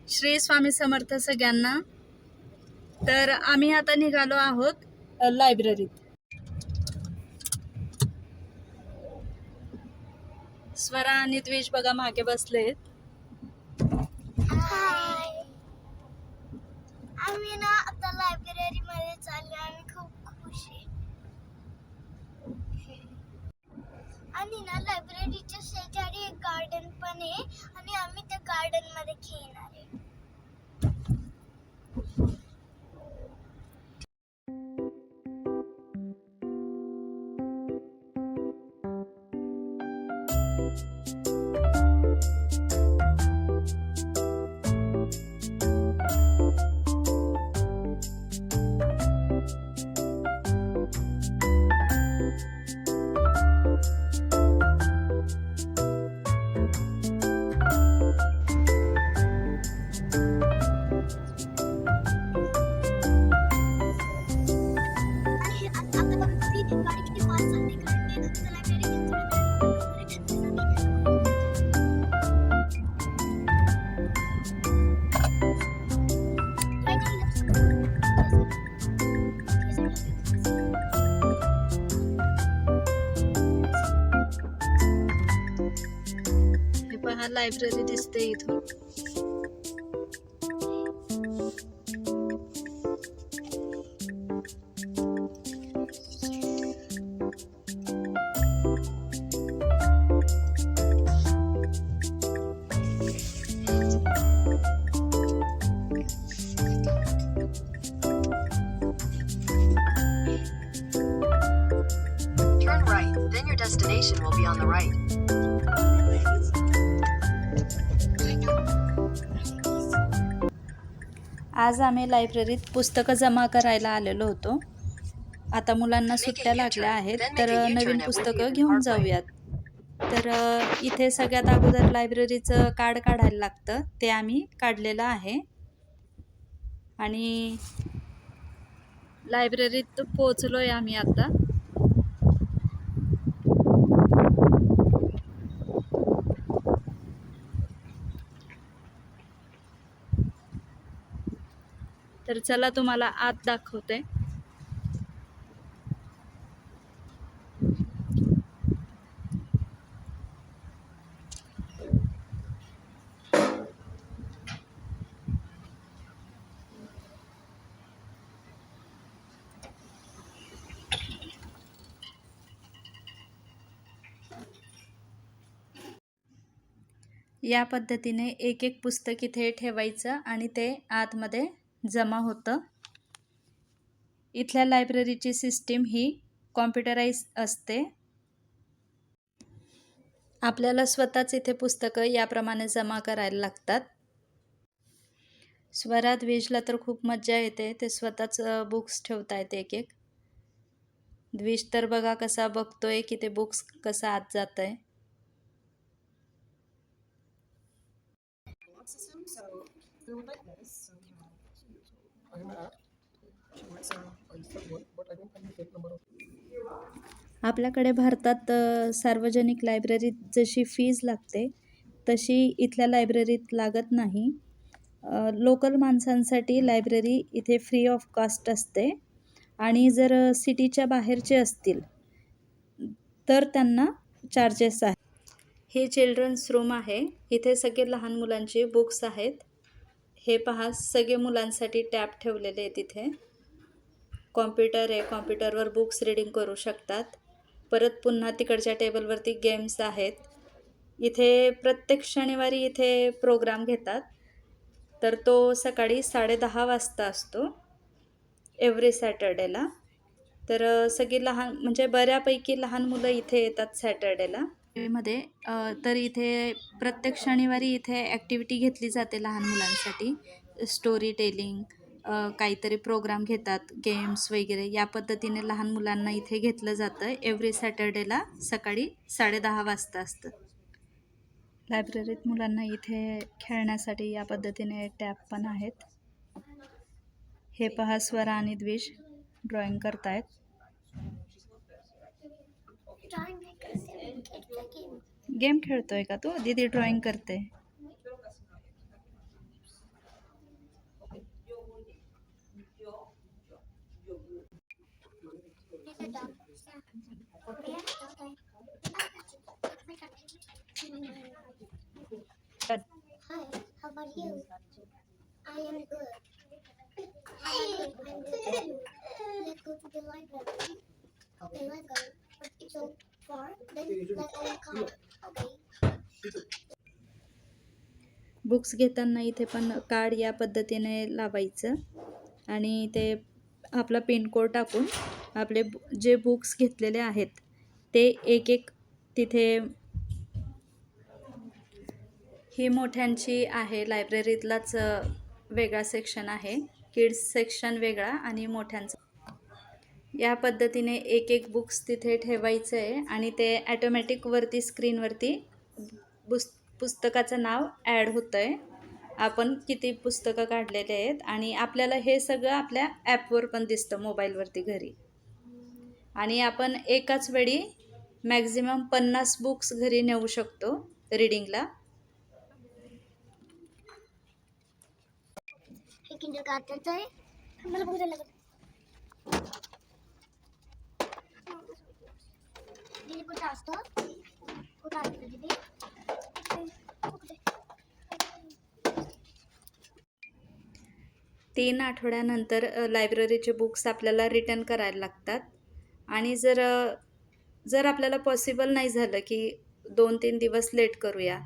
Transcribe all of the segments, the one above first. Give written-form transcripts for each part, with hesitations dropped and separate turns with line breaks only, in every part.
श्री स्वामी समर्थ सगळ्यांना। तर आम्ही आता निघालो आहोत लायब्ररीत। स्वरा आणि द्विज बघा मागे बसलेत।
हाय, आम्ही ना आता लायब्ररी मध्ये चाललो। आम्ही खूप खुश आहे आणि ना लायब्ररीच्या शेजारी एक गार्डन पण आहे आणि आम्ही त्या गार्डन मध्ये खेळणार आहे।
हे पहा लायब्ररी दिसते इथून।
Turn right, then your destination will be on the right.
आज आम्ही लायब्ररीत पुस्तकं जमा करायला आलेलो होतो। आता मुलांना सुट्ट्या लागल्या आहेत, तर नवीन पुस्तकं घेऊन जाऊयात। तर इथे सगळ्यात अगोदर लायब्ररीचं कार्ड काढायला लागतं, ते आम्ही काढलेलं आहे। आणि लायब्ररीत पोहोचलोय आम्ही आता। तर चला तुम्हाला आत दाखवते। या पद्धतीने एक एक पुस्तक इथे ठेवायचं आणि ते आतमध्ये जमा होतं। इथल्या लायब्ररीची सिस्टीम ही कॉम्प्युटराइज असते। आपल्याला स्वतःच इथे पुस्तकं याप्रमाणे जमा करायला लागतात। स्वरा द्विजला तर खूप मज्जा येते, ते स्वतःच बुक्स ठेवतायत एक एक। द्विज तर बघा कसा बघतोय की ते बुक्स कसं आत जातंय। आपल्याकडे भारतात सार्वजनिक लायब्ररीत जशी फीज लागते तशी इथल्या लायब्ररीत लागत नाही। लोकल माणसांसाठी लायब्ररी इथे फ्री ऑफ कॉस्ट असते आणि जर सिटीच्या बाहेरचे असतील तर त्यांना चार्जेस आहेत। हे चिल्ड्रन्स रूम आहे, इथे सगळे लहान मुलांचे बुक्स आहेत। हे पहा सगळे मुलांसाठी टॅब ठेवलेले आहेत इथे। कॉम्प्युटर आहे, कॉम्प्युटरवर बुक्स रीडिंग करू शकतात। परत पुन्हा तिकडच्या टेबलवरती गेम्स आहेत। इथे प्रत्येक शनिवारी इथे प्रोग्राम घेतात, तर तो सकाळी 10:30 वाजता असतो एव्हरी सॅटर्डेला। तर सगळी लहान म्हणजे बऱ्यापैकी लहान मुलं इथे येतात सॅटर्डेला मध्ये। तर इथे प्रत्येक शनिवारी इथे ॲक्टिव्हिटी घेतली जाते लहान मुलांसाठी। स्टोरी टेलिंग, काहीतरी प्रोग्राम घेतात, गेम्स वगैरे या पद्धतीने लहान मुलांना इथे घेतलं जातं। एव्हरी सॅटर्डेला सकाळी 10:30 वाजता असतं। लायब्ररीत मुलांना इथे खेळण्यासाठी या पद्धतीने टॅब पण आहेत। हे पहा स्वरा आणि द्विज ड्रॉइंग करतायत। गेम खेळतोय का तू? दीदी ड्रॉइंग करते।
about you? I am good. I'm good too. Let's go to the library. Okay, let's go. But it's so far. Then let's all come. Okay.
Books घेताना इथे पण कार्ड या पद्धतीने लावायचं आणि ते आपला पिनकोड टाकून आपले जे बुक्स घेतलेले आहेत ते एक एक तिथे ही मोठ्यांची आहे लायब्ररीतलाच वेगळा सेक्शन आहे, किड्स सेक्शन वेगळा आणि मोठ्यांचा. या पद्धतीने एक एक बुक्स तिथे ठेवायचं आहे आणि ते ॲटोमॅटिकवरती स्क्रीनवरती पुस्तकाचं नाव ॲड होतं आहे, आपण किती पुस्तकं काढलेले आहेत आणि आपल्याला हे सगळं आपल्या ॲपवर पण दिसतं मोबाईलवरती घरी. आणि आपण एकाच वेळी मॅक्झिमम 50 बुक्स घरी नेऊ शकतो रीडिंगला.
हे किंडरगार्टनचं आहे. मला बघू द्यायला लागत. दीदी कुठं असतं? कुठं असतं दीदी? कुठे?
3 आठवड्यानंतर लायब्ररीचे बुक्स आपल्याला रिटर्न करायला लागतात आणि जर आपल्याला पॉसिबल नाही झालं की 2-3 दिवस लेट करूया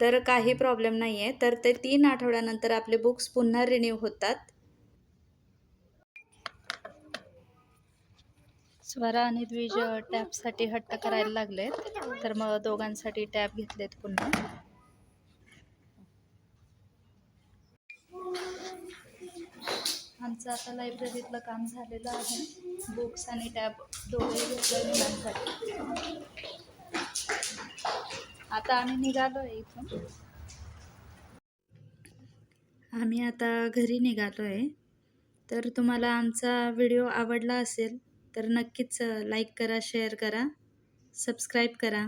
तर काही प्रॉब्लेम नाही आहे, तर ते 3 आठवड्यानंतर आपले बुक्स पुन्हा रिन्यू होतात. स्वरा आणि द्विज टॅबसाठी हट्ट करायला लागलेत, तर मग दोघांसाठी टॅब घेतलेत पुन्हा. आमचं आता लायब्ररीतलं काम झालेलं आहे. बुक्स आणि टॅब दोघंही घेतलं मुलांसाठी. आता आम्ही निघालो आहे इथून. आम्ही आता घरी निघालो आहे. तर तुम्हाला आमचा व्हिडिओ आवडला असेल तर नक्कीच लाईक करा, शेअर करा, सबस्क्राईब करा.